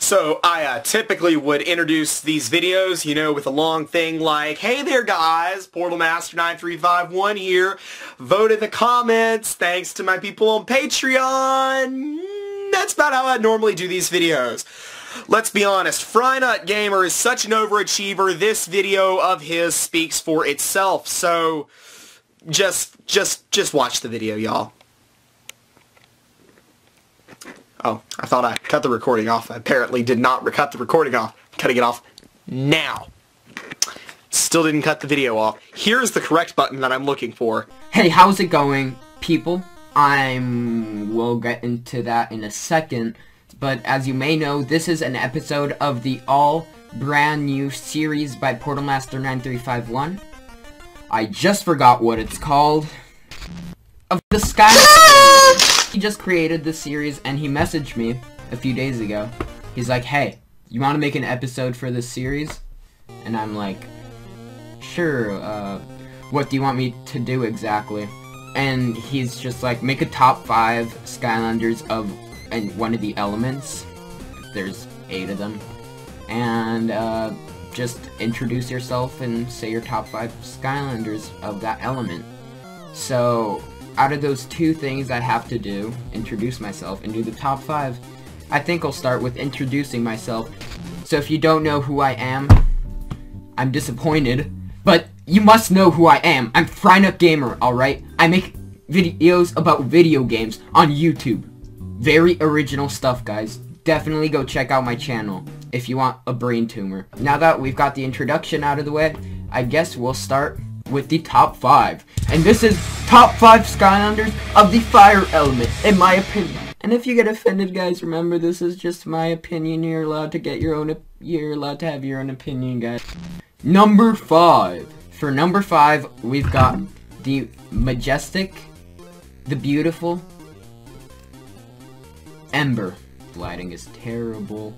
So I typically would introduce these videos, you know, with a long thing like, hey there guys, PortalMaster9351 here, vote in the comments, thanks to my people on Patreon. That's about how I normally do these videos. Let's be honest, Frynut Gamer is such an overachiever, this video of his speaks for itself, so just watch the video, y'all. Oh, I thought I cut the recording off. I apparently did not cut the recording off. I'm cutting it off now. Still didn't cut the video off. Here's the correct button that I'm looking for. Hey, how's it going, people? We'll get into that in a second, but as you may know, this is an episode of the all brand new series by PortalMaster9351. I just forgot what it's called. Of the Skylander. He just created this series and he messaged me a few days ago. He's like, hey, you want to make an episode for this series? And I'm like, sure, what do you want me to do exactly? And he's just like, make a top 5 Skylanders of one of the elements. There's 8 of them. And just introduce yourself and say your top 5 Skylanders of that element. So out of those 2 things I have to do, introduce myself and do the top 5, I think I'll start with introducing myself. So if you don't know who I am, I'm disappointed, but you must know who I am. I'm Frynut Gamer, alright? I make videos about video games on YouTube. Very original stuff, guys. Definitely go check out my channel if you want a brain tumor. Now that we've got the introduction out of the way, I guess we'll start with the top 5. And this is top 5 Skylanders of the fire element, in my opinion. And if you get offended, guys, remember this is just my opinion. You're allowed to get your own, you're allowed to have your own opinion, guys. Number 5. For number 5, we've got the majestic, the beautiful Ember. Lighting is terrible.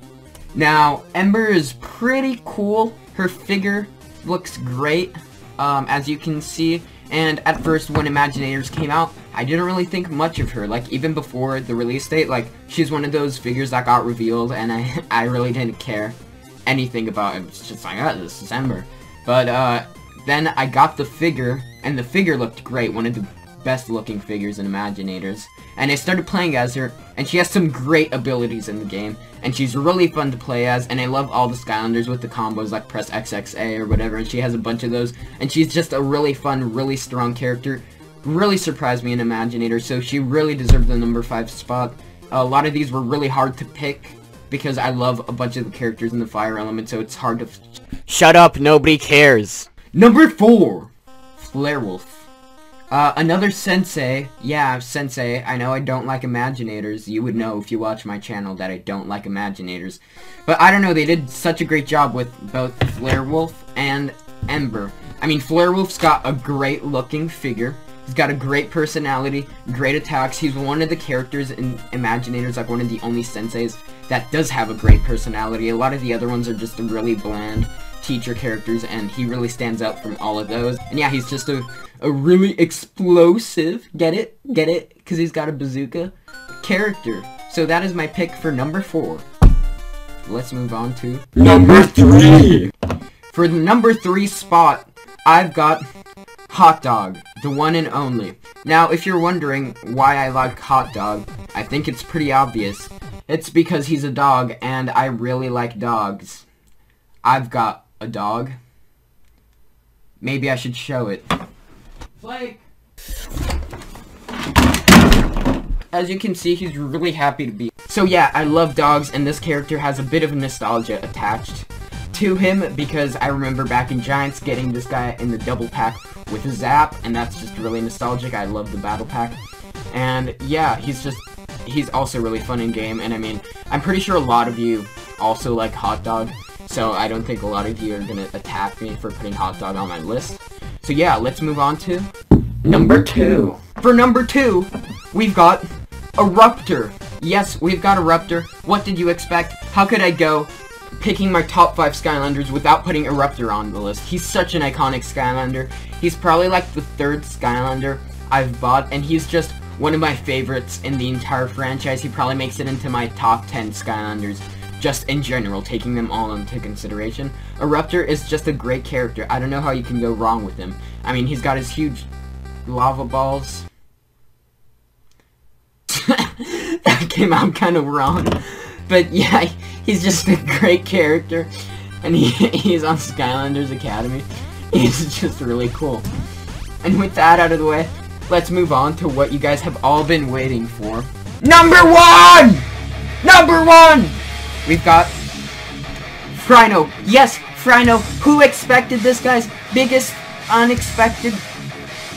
Now, Ember is pretty cool. Her figure looks great. As you can see, and at first when Imaginators came out, I didn't really think much of her, like even before the release date, like she's one of those figures that got revealed and I really didn't care anything about it. It's just like, oh, this is Ember. But then I got the figure, and the figure looked great, one of the best looking figures in Imaginators. And I started playing as her, and she has some great abilities in the game, and she's really fun to play as, and I love all the Skylanders with the combos like press XXA or whatever, and she has a bunch of those, and she's just a really fun, really strong character. Really surprised me in Imaginator, so she really deserved the number 5 spot. A lot of these were really hard to pick, because I love a bunch of the characters in the fire element, so it's hard to... Shut up, nobody cares! Number 4! Flarewolf. Another sensei. Yeah, sensei. I know I don't like Imaginators. You would know if you watch my channel that I don't like Imaginators. But I don't know, they did such a great job with both Flarewolf and Ember. I mean, Flarewolf's got a great looking figure. He's got a great personality, great attacks. He's one of the characters in Imaginators, like one of the only senseis that does have a great personality. A lot of the other ones are just really bland teacher characters, and he really stands out from all of those. And yeah, he's just a really explosive, get it? Get it? Because he's got a bazooka character. So that is my pick for number 4. Let's move on to number 3. For the number 3 spot, I've got Hot Dog, the one and only. Now, if you're wondering why I like Hot Dog, I think it's pretty obvious. It's because he's a dog, and I really like dogs. I've got a dog. Maybe I should show it. Like, as you can see, he's really happy to be. So yeah, I love dogs, and this character has a bit of nostalgia attached to him, because I remember back in Giants getting this guy in the double pack with a Zap, and that's just really nostalgic. I love the battle pack. And yeah, he's also really fun in game, and I mean, I'm pretty sure a lot of you also like Hot Dog. So I don't think a lot of you are gonna attack me for putting Hot Dog on my list. So yeah, let's move on to number 2. For number 2, we've got a Ruptor. Yes, we've got a Ruptor. What did you expect? How could I go picking my top 5 Skylanders without putting a Ruptor on the list? He's such an iconic Skylander. He's probably like the 3rd Skylander I've bought, and he's just one of my favorites in the entire franchise. He probably makes it into my top 10 Skylanders. just in general, taking them all into consideration. A Ruptor is just a great character. I don't know how you can go wrong with him. I mean, he's got his huge lava balls. That came out kind of wrong. But yeah, he's just a great character. And he's on Skylanders Academy. He's just really cool. And with that out of the way, let's move on to what you guys have all been waiting for. Number 1! Number 1! We've got Rhino. Yes, Rhino. Who expected this, guys? Biggest unexpected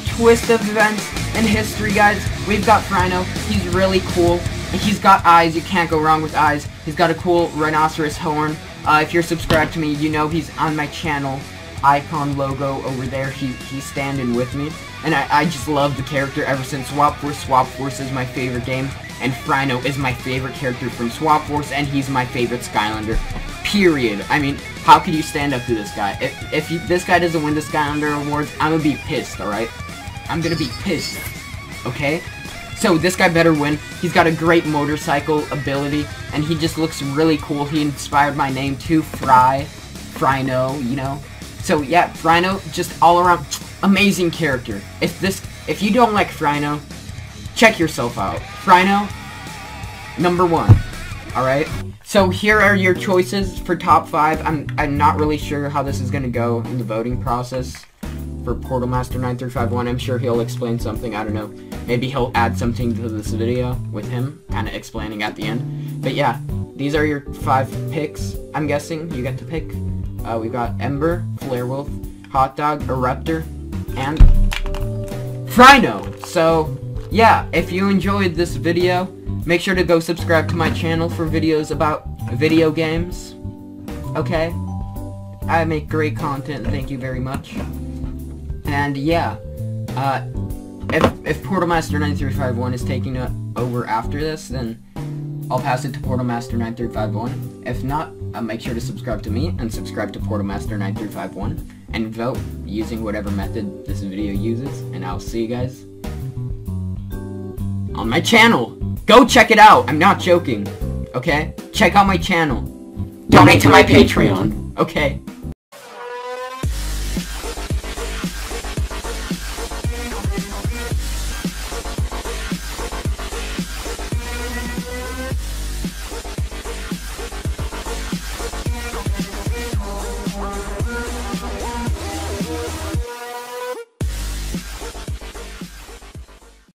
twist of events in history, guys. We've got Rhino. He's really cool. He's got eyes. You can't go wrong with eyes. He's got a cool rhinoceros horn. If you're subscribed to me, you know he's on my channel icon logo over there. He's standing with me. And I just love the character ever since Swap Force. Swap Force is my favorite game. And Rhino is my favorite character from Swap Force, and he's my favorite Skylander. Period. I mean, how could you stand up to this guy? If this guy doesn't win the Skylander Awards, I'm gonna be pissed, alright? I'm gonna be pissed. Okay? So, this guy better win. He's got a great motorcycle ability, and he just looks really cool. He inspired my name too, Frynut, you know? So, yeah, Rhino, just all around amazing character. If you don't like Rhino, check yourself out. Rhino, number 1. Alright? So here are your choices for top 5. I'm not really sure how this is gonna go in the voting process for Portal Master 9351. I'm sure he'll explain something, I don't know. Maybe he'll add something to this video with him, kinda explaining at the end. But yeah, these are your 5 picks, I'm guessing. You get to pick. We've got Ember, Flare Wolf, Hot Dog, a Ruptor, and Rhino. So yeah, if you enjoyed this video, make sure to go subscribe to my channel for videos about video games. Okay? I make great content, thank you very much. And yeah, if Portal Master 9351 is taking it over after this, then I'll pass it to Portal Master 9351. If not, make sure to subscribe to me and subscribe to Portal Master 9351 and vote using whatever method this video uses, and I'll see you guys on my channel. Go check it out. I'm not joking. Okay? Check out my channel. Donate to my Patreon. Okay?